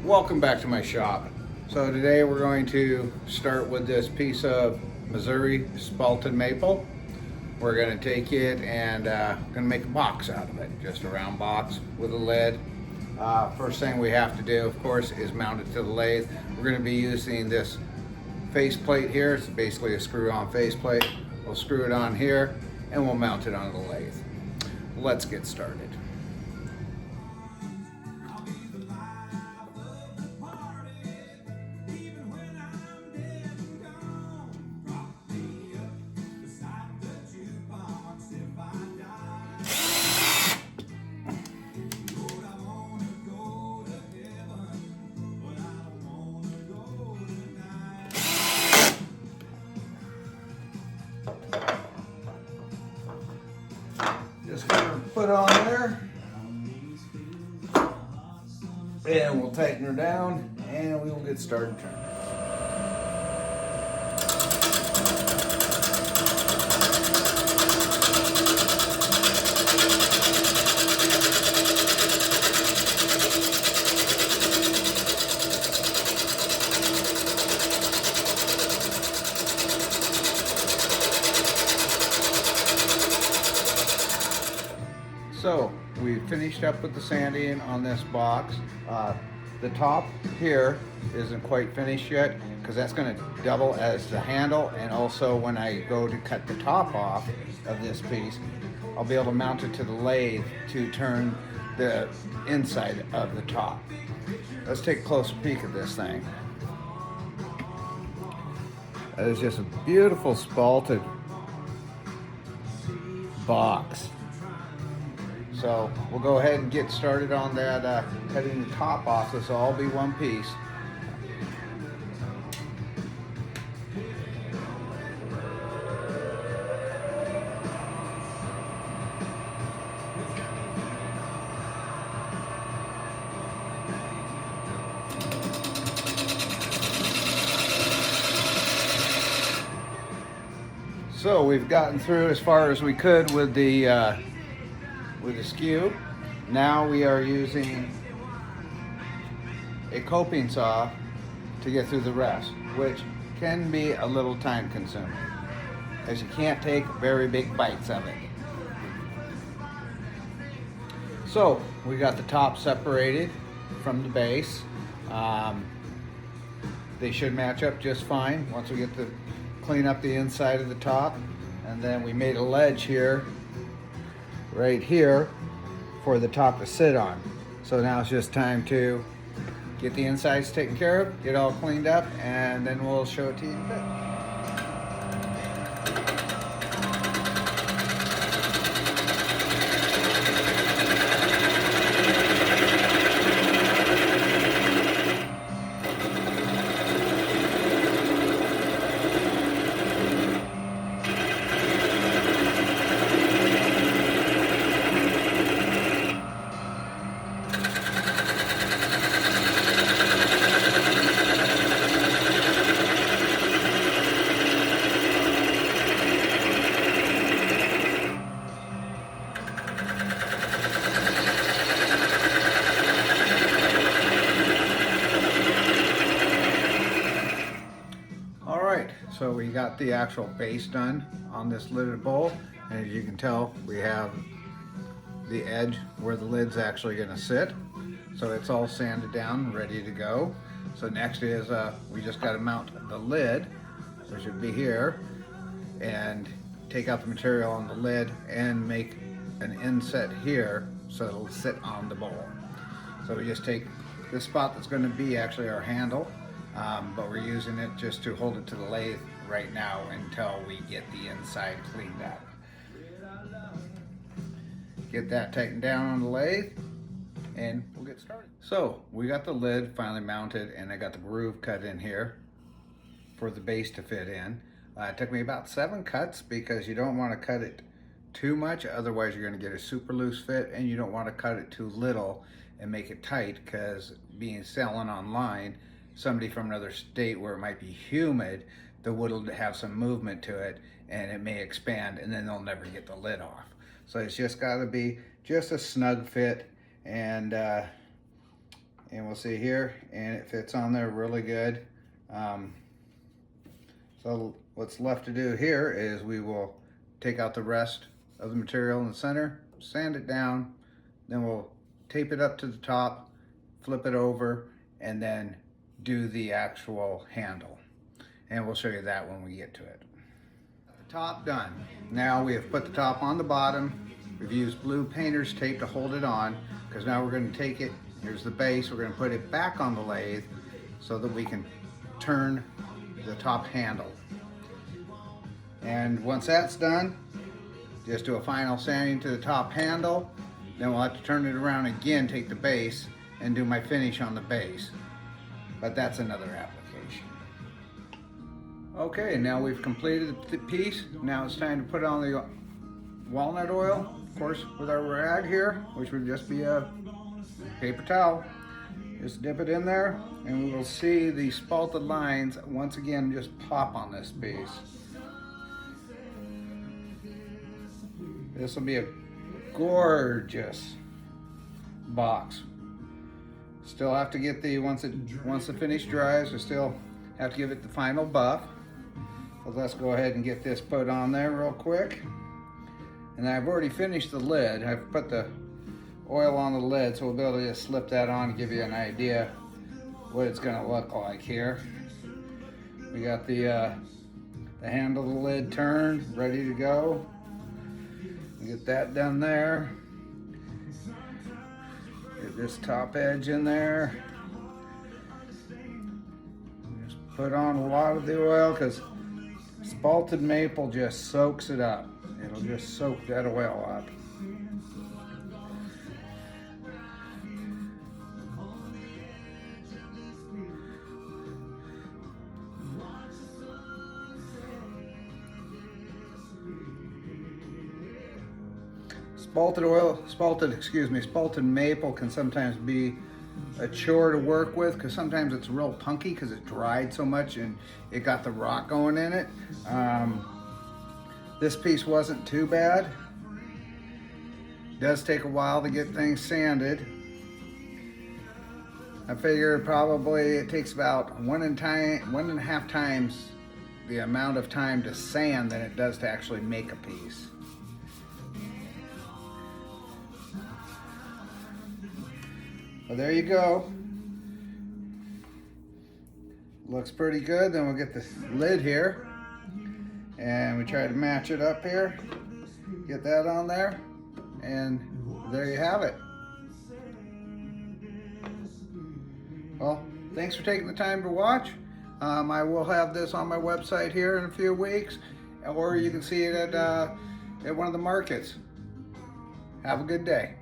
Welcome back to my shop. So today we're going to start with this piece of Missouri Spalted Maple. We're going to take it and going to make a box out of it, just a round box with a lid. First thing we have to do, of course, is mount it to the lathe. We're going to be using this face plate here. It's basically a screw-on face plate. We'll screw it on here and we'll mount it on the lathe. Let's get started. Just gonna put on there, and we'll tighten her down, and we will get started turning. So we finished up with the sanding on this box. The top here isn't quite finished yet because that's going to double as the handle, and also when I go to cut the top off of this piece, I'll be able to mount it to the lathe to turn the inside of the top. Let's take a closer peek at this thing. That is just a beautiful spalted box. So we'll go ahead and get started on that, cutting the top off. This will all be one piece. So we've gotten through as far as we could with the skew. Now we are using a coping saw to get through the rest, which can be a little time consuming, as you can't take very big bites of it. So we got the top separated from the base. They should match up just fine once we get to clean up the inside of the top. And then we made a ledge here, right here, for the top to sit on. So now it's just time to get the insides taken care of, get all cleaned up, and then we'll show it to you in a bit. So we got the actual base done on this lidded bowl, and as you can tell, we have the edge where the lid's actually going to sit. So it's all sanded down, ready to go. So next is we just got to mount the lid, which should be here, and take out the material on the lid and make an inset here so it'll sit on the bowl. So we just take this spot that's going to be actually our handle, but we're using it just to hold it to the lathe right now until we get the inside cleaned up. Get that tightened down on the lathe and we'll get started. So we got the lid finally mounted, and I got the groove cut in here for the base to fit in. It took me about 7 cuts because you don't want to cut it too much, otherwise you're going to get a super loose fit, and you don't want to cut it too little and make it tight, because being selling online, somebody from another state where it might be humid, the wood will have some movement to it and it may expand, and then they'll never get the lid off. So it's just got to be just a snug fit, and and we'll see here, and it fits on there really good. So what's left to do here is we will take out the rest of the material in the center, sand it down, then we'll tape it up to the top, flip it over, and then do the actual handle. And we'll show you that when we get to it. The top done. Now we have put the top on the bottom. We've used blue painter's tape to hold it on, because now we're going to take it, here's the base, we're going to put it back on the lathe so that we can turn the top handle. And once that's done, just do a final sanding to the top handle. Then we'll have to turn it around again, take the base, and do my finish on the base. But that's another application. Okay, now we've completed the piece. Now it's time to put on the walnut oil. Of course, with our rag here, which would just be a paper towel. Just dip it in there, and we will see the spalted lines once again just pop on this piece. This will be a gorgeous box. Still have to get the, once the finish dries, we still have to give it the final buff. So let's go ahead and get this put on there real quick. And I've already finished the lid. I've put the oil on the lid, so we'll be able to just slip that on and give you an idea what it's gonna look like here. We got the handle of the lid turned, ready to go. Get that done there. Get this top edge in there. Just put on a lot of the oil, because spalted maple just soaks it up. It'll just soak that oil up. Spalted maple can sometimes be a chore to work with, because sometimes it's real punky because it dried so much and it got the rock going in it. This piece wasn't too bad. It does take a while to get things sanded. I figure probably it takes about 1.5 times the amount of time to sand than it does to actually make a piece. Well, there you go. Looks pretty good. Then we'll get the lid here, and we try to match it up here. Get that on there, and there you have it. Well, thanks for taking the time to watch. I will have this on my website here in a few weeks, or you can see it at one of the markets. Have a good day.